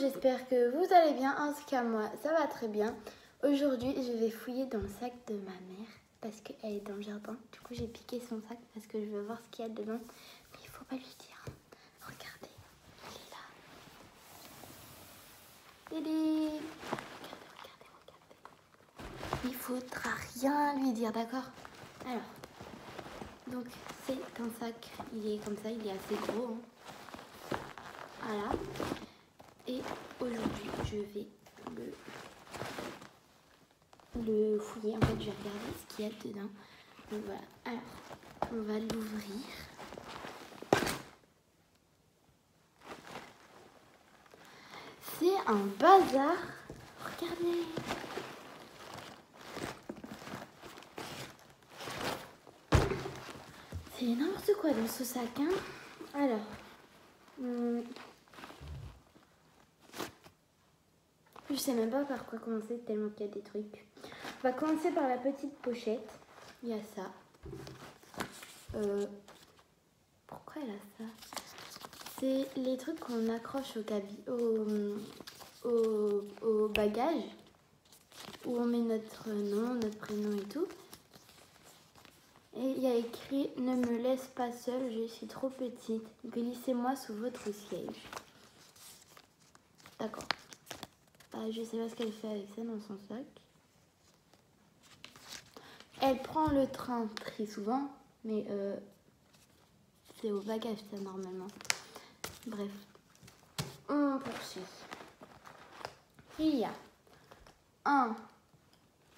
j'espère que vous allez bien. En tout cas, moi, ça va très bien. Aujourd'hui, je vais fouiller dans le sac de ma mère parce qu'elle est dans le jardin. Du coup, j'ai piqué son sac parce que je veux voir ce qu'il y a dedans. Mais il faut pas lui dire. Regardez, il est là. Dédé. Regardez. Il faudra rien lui dire, d'accord? Alors, donc c'est un sac. Il est comme ça, il est assez gros. Hein. Voilà. Et aujourd'hui, je vais le fouiller. En fait, je vais regarder ce qu'il y a dedans. Donc voilà. Alors, on va l'ouvrir. C'est un bazar. Regardez. C'est n'importe quoi dans ce sac. Hein. Alors. Je sais même pas par quoi commencer tellement qu'il y a des trucs. On va commencer par la petite pochette. Il y a ça. Pourquoi elle a ça? C'est les trucs qu'on accroche au bagage. Où on met notre nom, notre prénom et tout. Et il y a écrit « Ne me laisse pas seule, je suis trop petite. Glissez-moi sous votre siège. » D'accord. Je sais pas ce qu'elle fait avec ça dans son sac. Elle prend le train très souvent, mais c'est au bagage ça normalement. Bref, on poursuit. Il y a un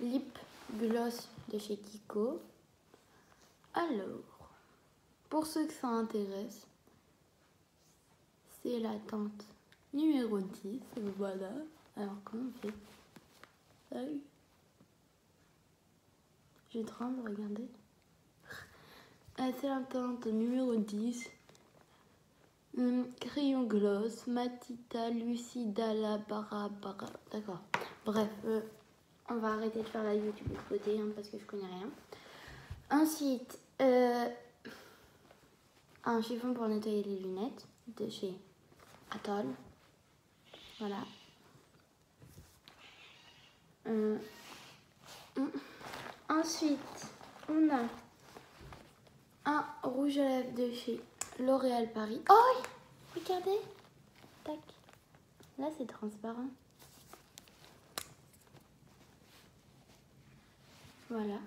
lip gloss de chez Kiko. Alors, pour ceux que ça intéresse, c'est la teinte numéro 10. Voilà. Alors, comment on fait? Aïe. Je tremble, regardez. C'est la teinte numéro 10. Crayon gloss, Matita, Lucida, la bara. D'accord. Bref, on va arrêter de faire la YouTube de côté hein, parce que je connais rien. Ensuite, un chiffon pour nettoyer les lunettes de chez Atoll. Voilà. Ensuite, on a un rouge à lèvres de chez L'Oréal Paris. Oh oui, regardez. Tac. Là, c'est transparent. Voilà.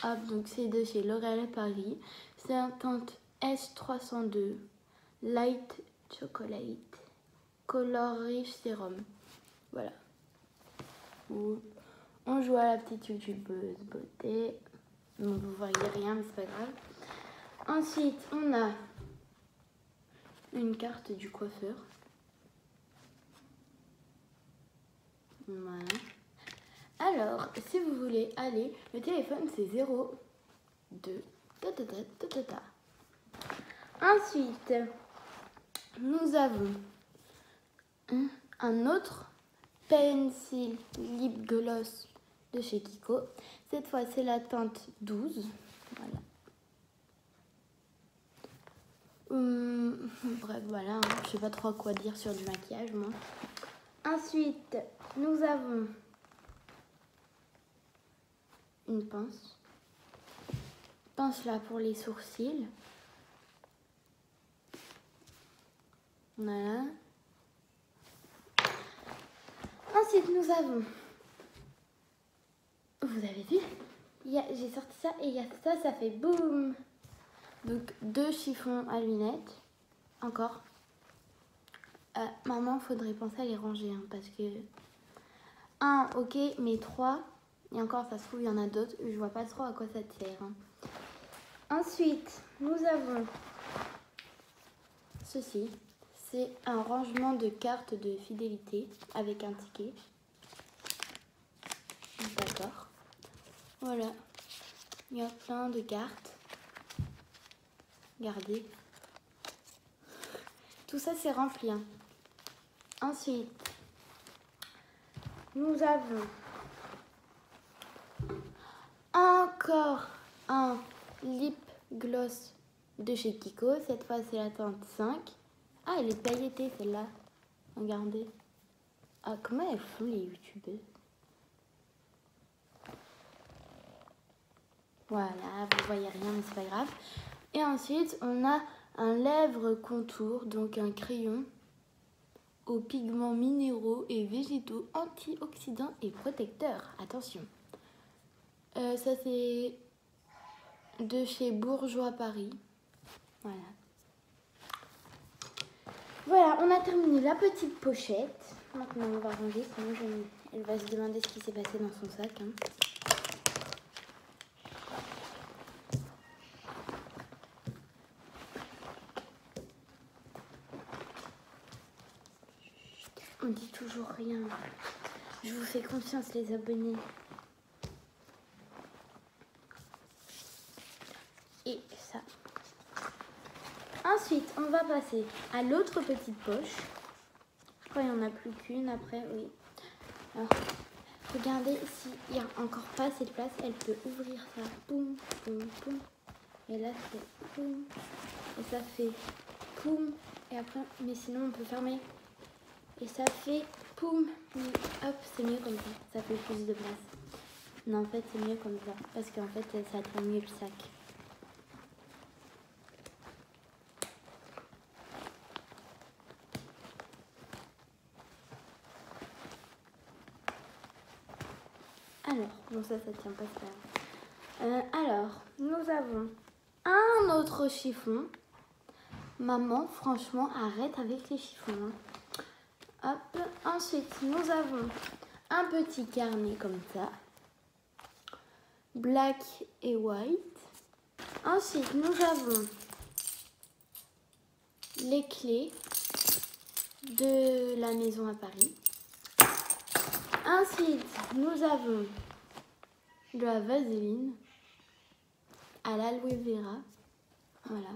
Hop, donc c'est de chez L'Oréal Paris. C'est un teinte S302 Light Chocolate Color Rich Serum. Voilà. On joue à la petite youtubeuse beauté. Donc vous voyez rien, mais c'est pas grave. Ensuite, on a une carte du coiffeur. Voilà. Alors, si vous voulez aller, le téléphone c'est 02. Ensuite, nous avons un autre pencil lip gloss de chez Kiko. Cette fois, c'est la teinte 12. Voilà. Bref, voilà. Hein. Je sais pas trop quoi dire sur du maquillage, moi. Ensuite, nous avons une pince. Pince là pour les sourcils. Voilà. Ensuite, nous avons... Vous avez vu? J'ai sorti ça et il y a ça, ça fait boum. Donc, 2 chiffons à lunettes. Encore. Maman, faudrait penser à les ranger. Hein, parce que... 1, ok, mais 3. Et encore, ça se trouve, il y en a d'autres. Je vois pas trop à quoi ça sert. Hein. Ensuite, nous avons ceci. C'est un rangement de cartes de fidélité avec un ticket. D'accord. Voilà. Il y a plein de cartes. Regardez. Tout ça, c'est rempli. Hein. Ensuite, nous avons encore un lip gloss de chez Kiko. Cette fois, c'est la teinte 5. Ah, elle est pailletée celle-là. Regardez. Ah, comment elles font les youtubeuses? Voilà, vous voyez rien, mais c'est pas grave. Et ensuite, on a un lèvre contour, donc un crayon aux pigments minéraux et végétaux, antioxydants et protecteurs. Attention. Ça, c'est de chez Bourjois Paris. Voilà. Voilà, on a terminé la petite pochette. Maintenant, on va ranger, sinon elle va se demander ce qui s'est passé dans son sac. Hein. On dit toujours rien. Je vous fais confiance, les abonnés. Et ça. Ensuite, on va passer à l'autre petite poche. Je crois qu'il n'y en a plus qu'une après, oui. Alors, regardez s'il n'y a encore pas assez de place. Elle peut ouvrir ça. Poum, poum, poum. Et là, c'est poum. Et ça fait poum. Et après, mais sinon, on peut fermer. Et ça fait poum. Hop, c'est mieux comme ça. Ça fait plus de place. Non, en fait, c'est mieux comme ça. Parce qu'en fait, ça tient mieux le sac. Alors, bon ça tient pas ça. Alors, nous avons un autre chiffon. Maman, franchement, arrête avec les chiffons. Hein. Hop. Ensuite, nous avons un petit carnet comme ça. Black et white. Ensuite, nous avons les clés de la maison à Paris. Ensuite, nous avons de la vaseline à l'aloe vera. Voilà.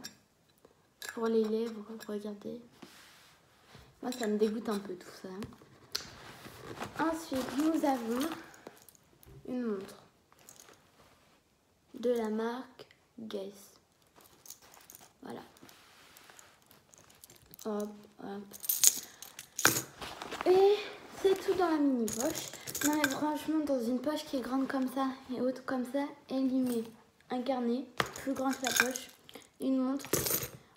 Pour les lèvres, regardez. Moi, ça me dégoûte un peu tout ça. Ensuite, nous avons une montre de la marque Guess. Voilà. Hop, hop. Et c'est tout dans la mini poche. Non mais franchement, dans une poche qui est grande comme ça et haute comme ça, elle y met un carnet plus grand que la poche, une montre,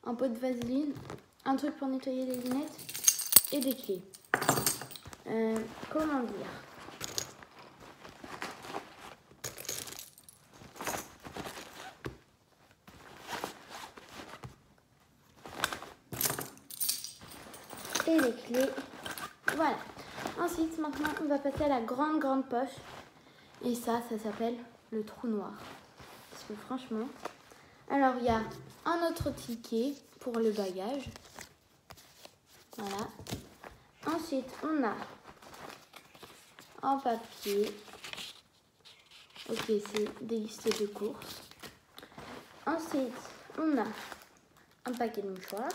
un pot de vaseline, un truc pour nettoyer les lunettes et des clés. Comment dire? Et les clés. Voilà. Ensuite, maintenant, on va passer à la grande poche. Et ça s'appelle le trou noir. Parce que franchement... Alors, il y a un autre ticket pour le bagage. Voilà. Ensuite, on a un papier. Ok, c'est des listes de courses. Ensuite, on a un paquet de mouchoirs.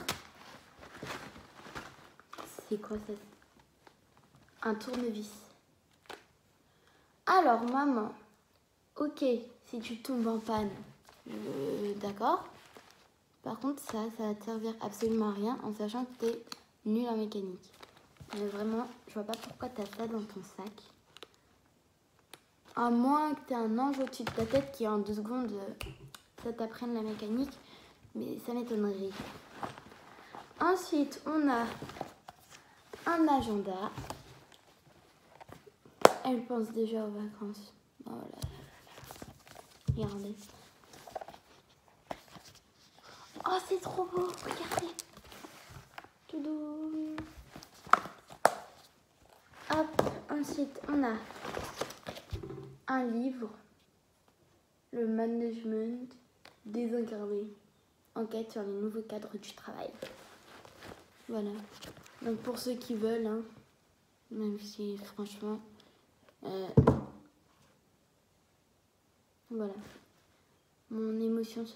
C'est quoi ça? Un tournevis. Alors, maman, ok, si tu tombes en panne, d'accord. Par contre, ça va te servir absolument à rien en sachant que tu es nul en mécanique. Mais vraiment, je vois pas pourquoi tu as ça dans ton sac. À moins que tu aies un ange au-dessus de ta tête qui en 2 secondes, ça t'apprenne la mécanique. Mais ça m'étonnerait. Ensuite, on a un agenda. Elle pense déjà aux vacances. Oh là là là. Regardez. Oh, c'est trop beau. Regardez. Toudoum. Hop. Ensuite, on a un livre. Le management désincarné. Enquête sur les nouveaux cadres du travail. Voilà. Donc pour ceux qui veulent, hein, même si franchement... voilà. Mon émotion,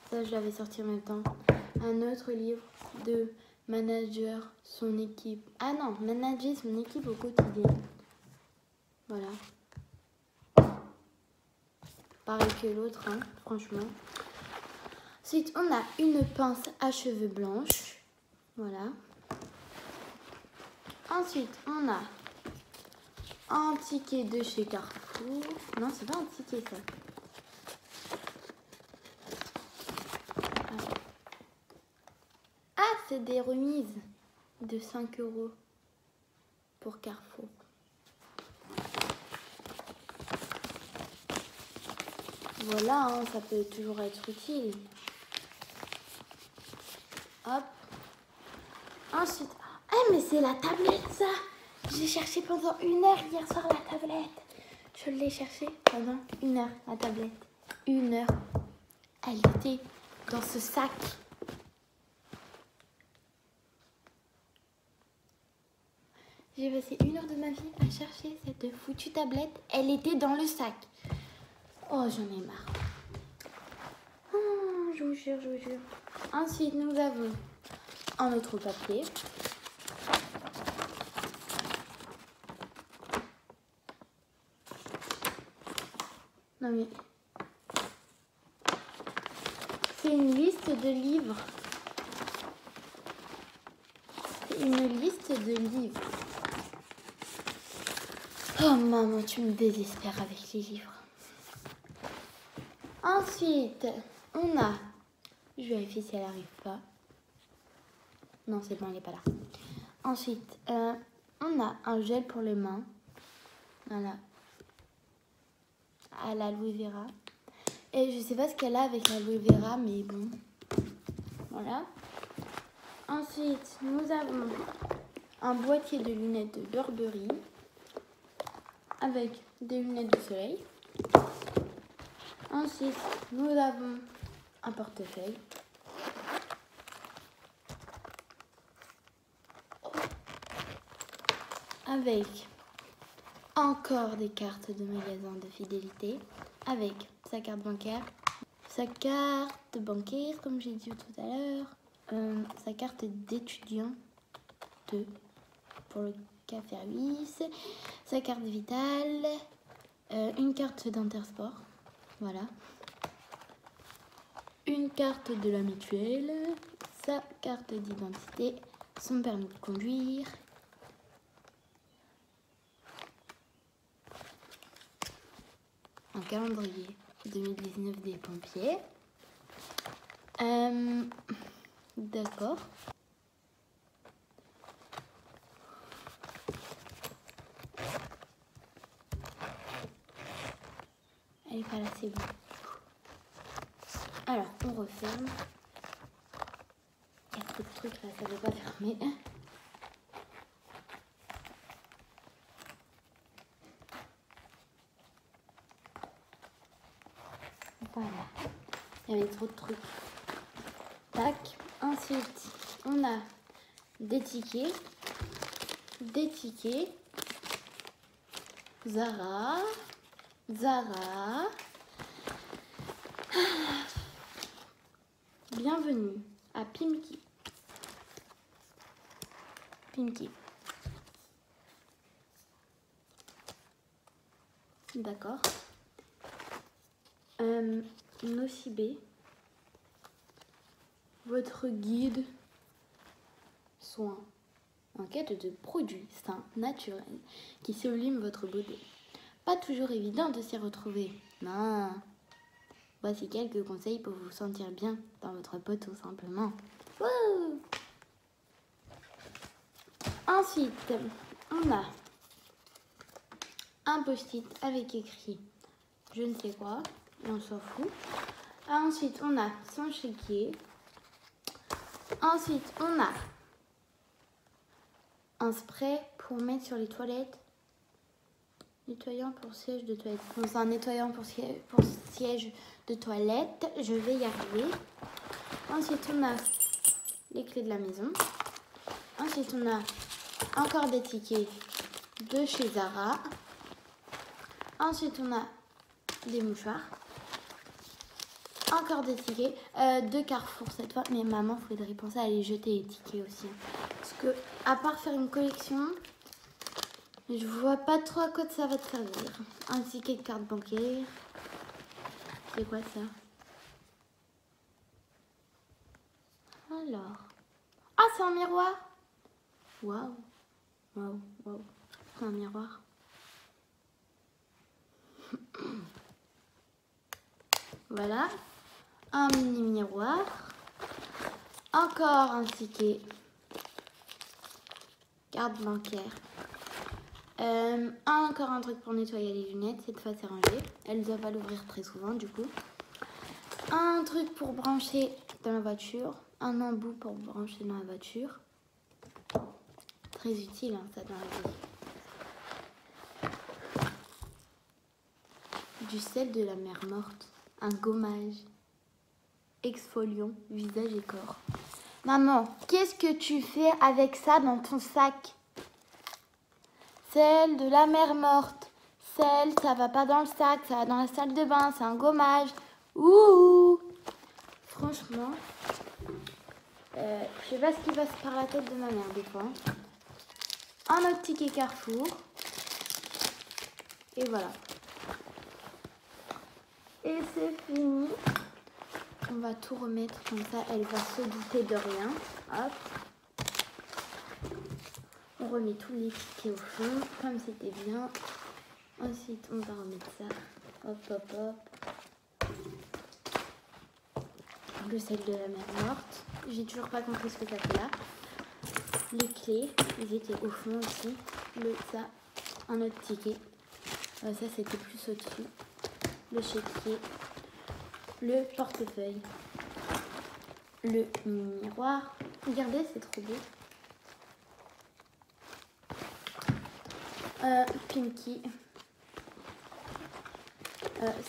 ça je l'avais sorti en même temps. Un autre livre de manager son équipe. Ah non, manager son équipe au quotidien. Voilà. Pareil que l'autre, hein, franchement. Ensuite, on a une pince à cheveux blanche. Voilà. Ensuite, on a un ticket de chez Carrefour. Non, c'est pas un ticket ça. Ah, c'est des remises de 5 € pour Carrefour. Voilà, hein, ça peut toujours être utile. Hop. Ensuite, mais c'est la tablette ça. J'ai cherché pendant 1 heure hier soir la tablette. Je l'ai cherché pendant 1 heure, la tablette. 1 heure. Elle était dans ce sac. J'ai passé 1 heure de ma vie à chercher cette foutue tablette. Elle était dans le sac. Oh, j'en ai marre. Oh, je vous jure, je vous jure. Ensuite, nous avons un autre papier. Non mais... c'est une liste de livres. C'est une liste de livres. Oh maman, tu me désespères avec les livres. Ensuite, on a... je vérifie si elle n'arrive pas. Non, c'est bon, elle n'est pas là. Ensuite, on a un gel pour les mains. Voilà. À l'aloe vera. Et je sais pas ce qu'elle a avec l'aloe vera, mais bon. Voilà. Ensuite, nous avons un boîtier de lunettes de Burberry avec des lunettes de soleil. Ensuite, nous avons un portefeuille. Avec encore des cartes de magasin de fidélité. Avec sa carte bancaire. Sa carte bancaire, comme j'ai dit tout à l'heure. Sa carte d'étudiant pour le café-service. Sa carte vitale. Une carte d'Intersport. Voilà. Une carte de la mutuelle. Sa carte d'identité. Son permis de conduire. Un calendrier 2019 des pompiers. D'accord. Elle est pas là, c'est bon. Alors, on referme. Il y a trop de trucs là, ça ne veut pas fermer. Voilà. Il y avait trop de trucs. Tac. Ensuite, on a des tickets. Des tickets. Zara. Bienvenue à Pimki. D'accord. Nocibé. Votre guide soin. En quête de produits sains, naturels, qui subliment votre beauté. Pas toujours évident de s'y retrouver. Non. Voici quelques conseils pour vous sentir bien dans votre peau tout simplement. Wouh! Ensuite, on a un post-it avec écrit je ne sais quoi, on s'en fout. Ensuite, on a son chéquier. Ensuite, on a un spray pour mettre sur les toilettes. Nettoyant pour siège de toilette. Donc, c'est un nettoyant pour siège de toilette. Je vais y arriver. Ensuite, on a les clés de la maison. Ensuite, on a encore des tickets de chez Zara. Ensuite, on a des mouchoirs. Encore des tickets de Carrefour cette fois. Mais maman, il faudrait penser à les jeter les tickets aussi. Parce que, à part faire une collection, je vois pas trop à quoi ça va te servir. Un ticket de carte bancaire. C'est quoi ça? Alors. Ah, c'est un miroir. Waouh. Waouh, waouh. C'est un miroir. Voilà. Un mini miroir. Encore un ticket. Carte bancaire. Encore un truc pour nettoyer les lunettes. Cette fois, c'est rangé. Elle ne doit pas l'ouvrir très souvent, du coup. Un truc pour brancher dans la voiture. Un embout pour brancher dans la voiture. Très utile, hein, ça, dans la vie. Du sel de la mer morte. Un gommage. Exfoliant, visage et corps. Maman, qu'est-ce que tu fais avec ça dans ton sac? Sel de la mer morte. Sel, ça va pas dans le sac, ça va dans la salle de bain, c'est un gommage. Ouh! Franchement, je sais pas ce qui passe par la tête de ma mère des fois. Un autre ticket Carrefour. Et voilà. Et c'est fini. On va tout remettre comme ça, elle va se douter de rien. Hop. On remet tous les tickets au fond, comme c'était bien. Ensuite, on va remettre ça. Hop, hop, hop. Le sel de la mer morte. J'ai toujours pas compris ce que ça fait là. Les clés, ils étaient au fond aussi. Ça, un autre ticket. Ça, c'était plus au-dessus. Le chéquier. Le portefeuille. Le miroir. Regardez, c'est trop beau. Pinky.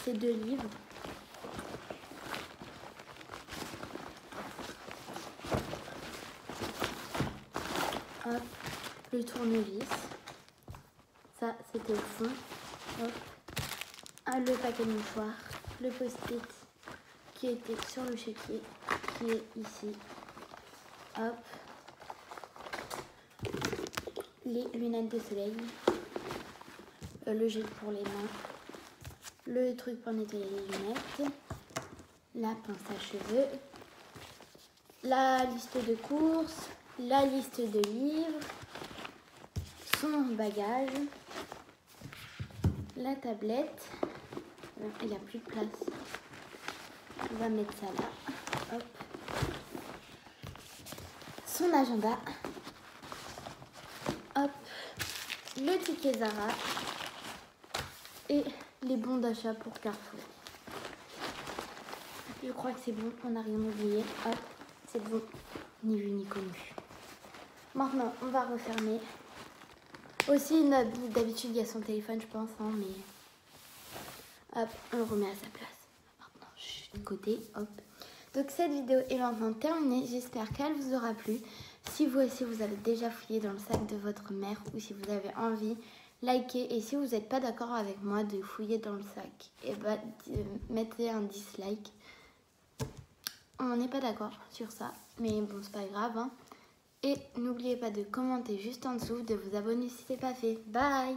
C'est 2 livres. Hop. Le tournevis. Ça, c'était au fond. Hop. Le paquet de mouchoirs. Le post-it qui était sur le chéquier, qui est ici. Hop. Les lunettes de soleil. Le gel pour les mains. Le truc pour nettoyer les lunettes. La pince à cheveux. La liste de courses. La liste de livres. Son bagage. La tablette. Il n'y a plus de place. On va mettre ça là. Hop. Son agenda. Hop. Le ticket Zara. Et les bons d'achat pour Carrefour. Je crois que c'est bon. On n'a rien oublié. Hop. C'est bon. Ni vu ni connu. Maintenant, on va refermer. Aussi, d'habitude, il y a son téléphone, je pense. Hein, mais hop, on le remet à sa place. Maintenant, de côté, hop. Donc cette vidéo est maintenant terminée. J'espère qu'elle vous aura plu. Si vous aussi vous avez déjà fouillé dans le sac de votre mère ou si vous avez envie, likez. Et si vous n'êtes pas d'accord avec moi de fouiller dans le sac, et bah, mettez un dislike. On n'est pas d'accord sur ça, mais bon, c'est pas grave. Hein. Et n'oubliez pas de commenter juste en dessous, de vous abonner si ce n'est pas fait. Bye!